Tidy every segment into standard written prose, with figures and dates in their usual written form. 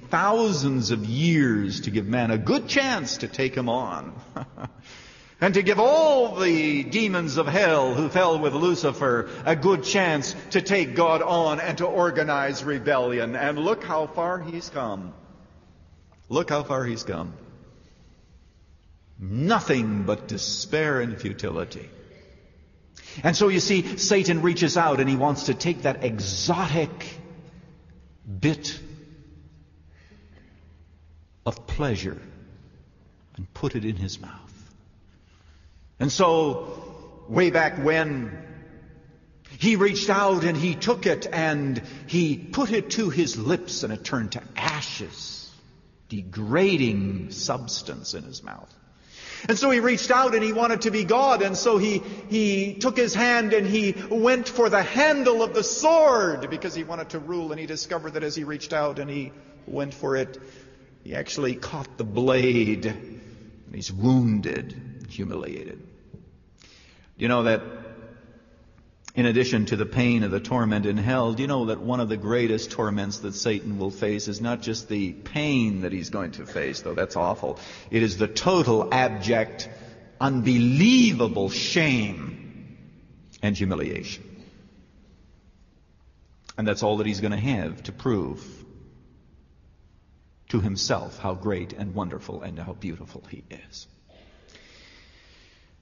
taking thousands of years to give man a good chance to take him on. And to give all the demons of hell who fell with Lucifer a good chance to take God on and to organize rebellion. And look how far he's come. Look how far he's come. Nothing but despair and futility. And so you see, Satan reaches out and he wants to take that exotic bit of pleasure and put it in his mouth. And so, way back when, he reached out and he took it and he put it to his lips and it turned to ashes, degrading substance in his mouth. And so he reached out and he wanted to be God, and so he took his hand and he went for the handle of the sword because he wanted to rule, and he discovered that as he reached out and he went for it, he actually caught the blade and he's wounded, humiliated. You know that in addition to the pain of the torment in hell, do you know that one of the greatest torments that Satan will face is not just the pain that he's going to face, though that's awful. It is the total, abject, unbelievable shame and humiliation. And that's all that he's going to have to prove to himself how great and wonderful and how beautiful he is.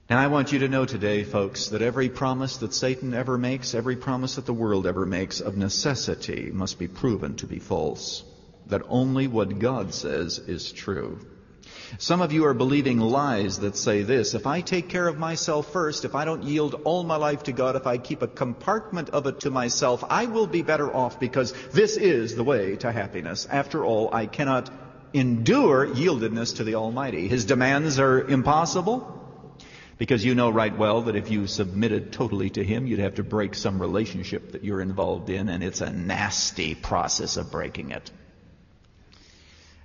And I want you to know today, folks, that every promise that Satan ever makes, every promise that the world ever makes, of necessity must be proven to be false. That only what God says is true. Some of you are believing lies that say this: if I take care of myself first, if I don't yield all my life to God, if I keep a compartment of it to myself, I will be better off because this is the way to happiness. After all, I cannot endure yieldedness to the Almighty. His demands are impossible. Because you know right well that if you submitted totally to Him, you'd have to break some relationship that you're involved in, and it's a nasty process of breaking it.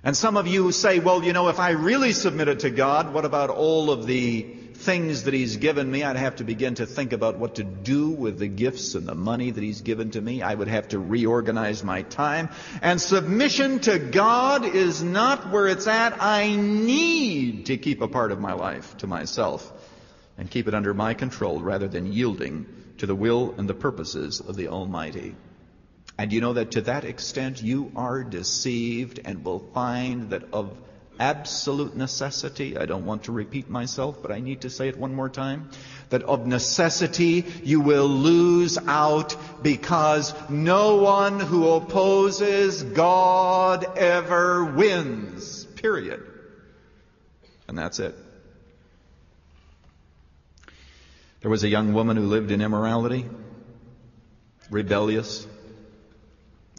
And some of you say, well, you know, if I really submitted to God, what about all of the things that He's given me? I'd have to begin to think about what to do with the gifts and the money that He's given to me. I would have to reorganize my time. And submission to God is not where it's at. I need to keep a part of my life to myself and keep it under my control rather than yielding to the will and the purposes of the Almighty. And you know that to that extent you are deceived and will find that of absolute necessity, I don't want to repeat myself, but I need to say it one more time, that of necessity you will lose out, because no one who opposes God ever wins. Period. And that's it. There was a young woman who lived in immorality, rebellious.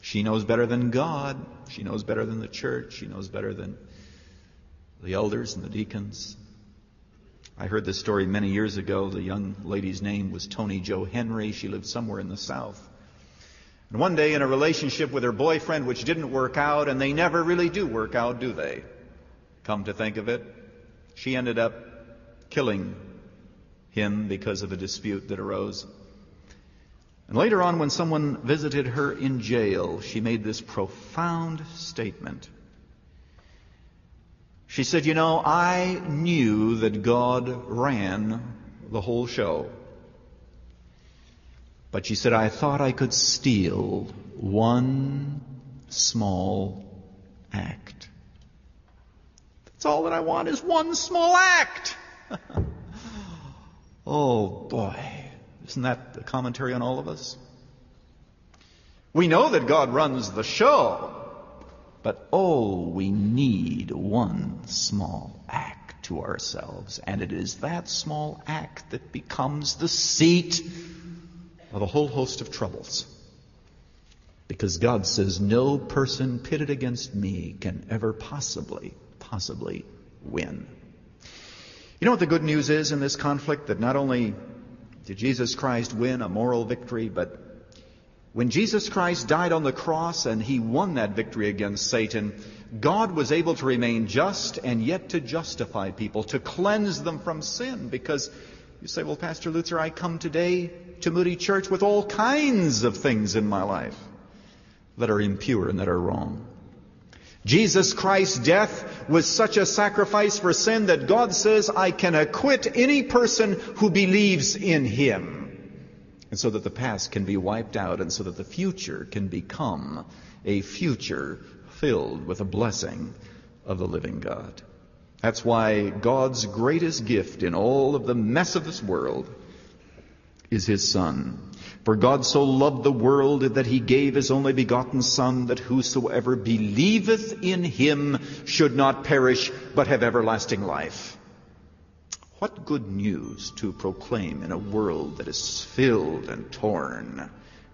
She knows better than God. She knows better than the church. She knows better than the elders and the deacons. I heard this story many years ago. The young lady's name was Tony Jo Henry. She lived somewhere in the South. And one day in a relationship with her boyfriend, which didn't work out, and they never really do work out, do they? Come to think of it, she ended up killing him because of a dispute that arose. And later on, when someone visited her in jail, she made this profound statement. She said, you know, I knew that God ran the whole show. But she said, I thought I could steal one small act. That's all that I want, is one small act. Oh, boy. Isn't that the commentary on all of us? We know that God runs the show, but we need one small act to ourselves. And it is that small act that becomes the seat of a whole host of troubles. Because God says, no person pitted against me can ever possibly win. You know what the good news is in this conflict? That not only did Jesus Christ win a moral victory, but when Jesus Christ died on the cross and He won that victory against Satan, God was able to remain just and yet to justify people, to cleanse them from sin. Because you say, well, Pastor Luther, I come today to Moody Church with all kinds of things in my life that are impure and that are wrong. Jesus Christ's death was such a sacrifice for sin that God says, I can acquit any person who believes in him. And so that the past can be wiped out, and so that the future can become a future filled with the blessing of the living God. That's why God's greatest gift in all of the mess of this world is his Son. For God so loved the world that he gave his only begotten Son, that whosoever believeth in him should not perish, but have everlasting life. What good news to proclaim in a world that is filled and torn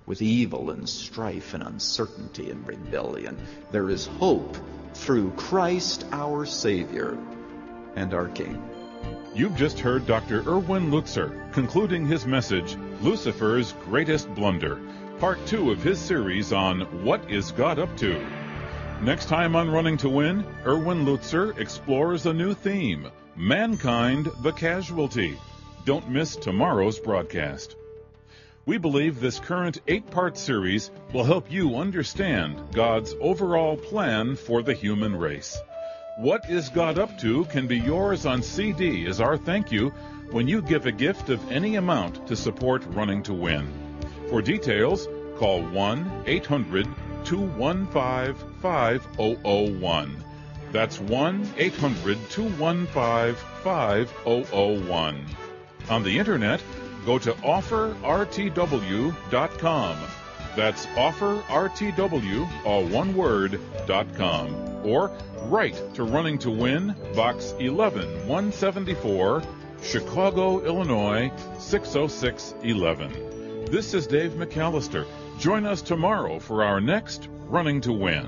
with evil and strife and uncertainty and rebellion. There is hope through Christ our Savior and our King. You've just heard Dr. Erwin Lutzer concluding his message, Lucifer's Greatest Blunder, part 2 of his series on What is God Up To? Next time on Running to Win, Erwin Lutzer explores a new theme, Mankind the Casualty. Don't miss tomorrow's broadcast. We believe this current 8-part series will help you understand God's overall plan for the human race. What is God Up To can be yours on CD as our thank you when you give a gift of any amount to support Running to Win. For details, call 1-800-215-5001. That's 1-800-215-5001. On the internet, go to offerrtw.com. That's offerrtw, all one word, .com. Or write to Running to Win, Box 11174, Chicago, Illinois, 60611. This is Dave McAllister. Join us tomorrow for our next Running to Win.